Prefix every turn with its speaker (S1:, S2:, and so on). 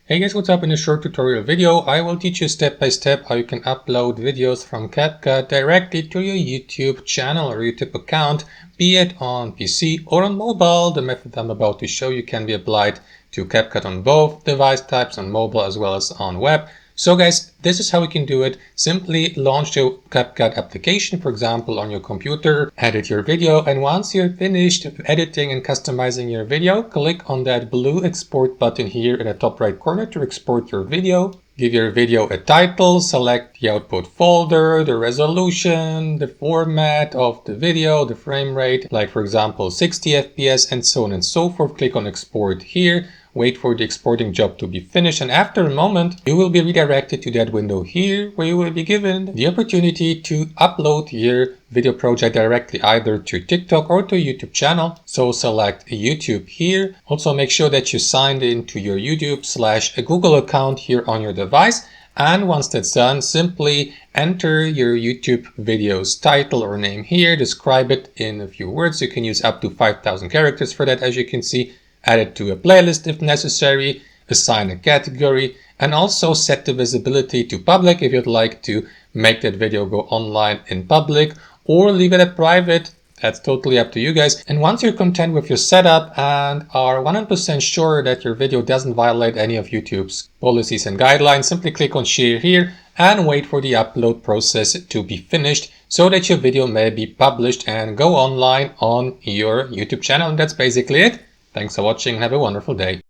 S1: Hey guys, what's up? In this short tutorial video, I will teach you step by step how you can upload videos from CapCut directly to your YouTube channel or YouTube account, be it on PC or on mobile. The method I'm about to show you can be applied to CapCut on both device types, on mobile as well as on web. So guys, this is how we can do it. Simply launch your CapCut application, for example, on your computer, edit your video, and once you're finished editing and customizing your video, click on that blue export button here in the top right corner to export your video. Give your video a title, select the output folder, the resolution, the format of the video, the frame rate, like for example 60 FPS and so on and so forth. Click on export here. Wait for the exporting job to be finished, and after a moment you will be redirected to that window here where you will be given the opportunity to upload your video project directly either to TikTok or to YouTube channel. So select YouTube here. Also make sure that you signed into your YouTube/Google account here on your device. And once that's done, simply enter your YouTube video's title or name here, describe it in a few words. You can use up to 5,000 characters for that, as you can see. Add it to a playlist if necessary, assign a category, and also set the visibility to public if you'd like to make that video go online in public, or leave it at private. That's totally up to you guys. And once you're content with your setup and are 100% sure that your video doesn't violate any of YouTube's policies and guidelines, simply click on share here and wait for the upload process to be finished so that your video may be published and go online on your YouTube channel. And that's basically it. Thanks for watching and have a wonderful day.